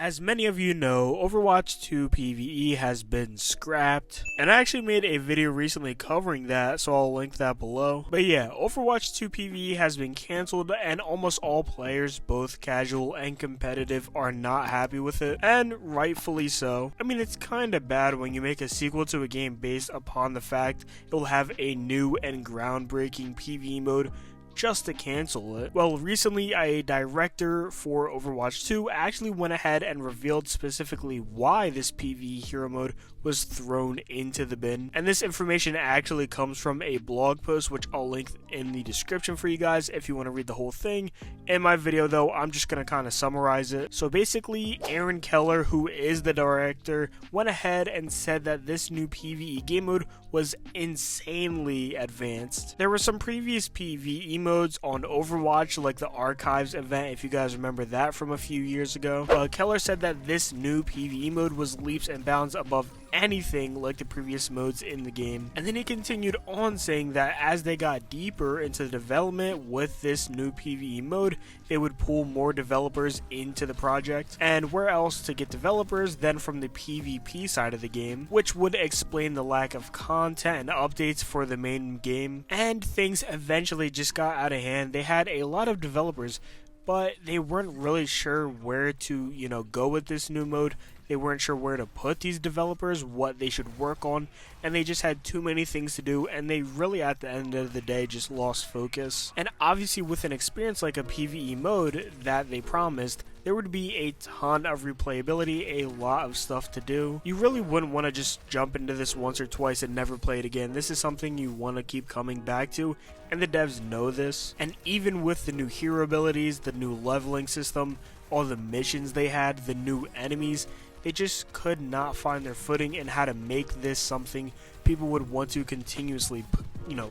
As many of you know, Overwatch 2 PvE has been scrapped, and I actually made a video recently covering that, so I'll link that below. But yeah, Overwatch 2 PvE has been cancelled, and almost all players, both casual and competitive, are not happy with it, and rightfully so. I mean, it's kinda bad when you make a sequel to a game based upon the fact it will have a new and groundbreaking PvE mode just to cancel it. Well, recently a director for Overwatch 2 actually went ahead and revealed specifically why this PvE hero mode was thrown into the bin, and this information actually comes from a blog post which I'll link in the description for you guys if you want to read the whole thing. In my video though, I'm just gonna kind of summarize it. So basically, Aaron Keller, who is the director, went ahead and said that this new PvE game mode was insanely advanced. There were some previous PvE modes on Overwatch, like the Archives event, if you guys remember that from a few years ago. Keller said that this new PvE mode was leaps and bounds above anything like the previous modes in the game. And then he continued on saying that as they got deeper into the development with this new PvE mode, they would pull more developers into the project. And where else to get developers than from the PvP side of the game, which would explain the lack of content and updates for the main game. And things eventually just got out of hand. They had a lot of developers, but they weren't really sure where to, go with this new mode. They weren't sure where to put these developers, what they should work on, and they just had too many things to do, and they really at the end of the day just lost focus. And obviously with an experience like a PvE mode that they promised, there would be a ton of replayability, a lot of stuff to do. You really wouldn't want to just jump into this once or twice and never play it again. This is something you want to keep coming back to, and the devs know this. And even with the new hero abilities, the new leveling system, all the missions they had, the new enemies, they just could not find their footing in how to make this something people would want to continuously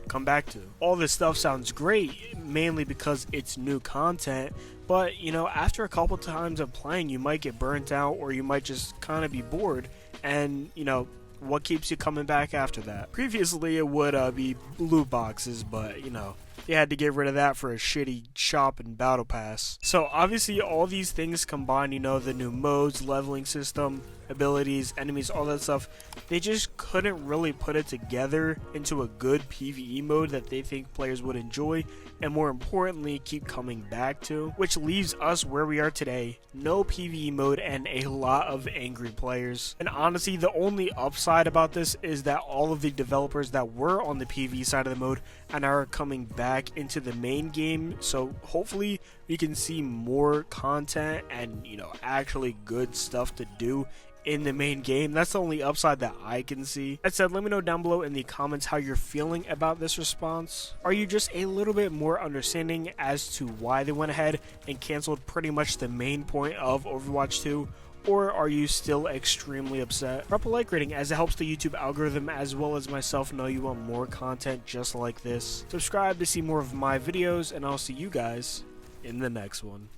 come back to. All this stuff sounds great, mainly because it's new content, but after a couple times of playing, you might get burnt out, or you might just kind of be bored, and what keeps you coming back after that? Previously it would be loot boxes, but they had to get rid of that for a shitty shop and battle pass. So obviously all these things combined, the new modes, leveling system, abilities, enemies, all that stuff, they just couldn't really put it together into a good PvE mode that they think players would enjoy, and more importantly, keep coming back to, which leaves us where we are today. No PvE mode and a lot of angry players. And honestly, the only upside about this is that all of the developers that were on the PvE side of the mode and are coming back into the main game, so hopefully we can see more content and actually good stuff to do in the main game. That's the only upside that I can see. That said, let me know down below in the comments how you're feeling about this response. Are you just a little bit more understanding as to why they went ahead and canceled pretty much the main point of Overwatch 2? Or are you still extremely upset? Drop a like rating as it helps the YouTube algorithm as well as myself know you want more content just like this. Subscribe to see more of my videos, and I'll see you guys in the next one.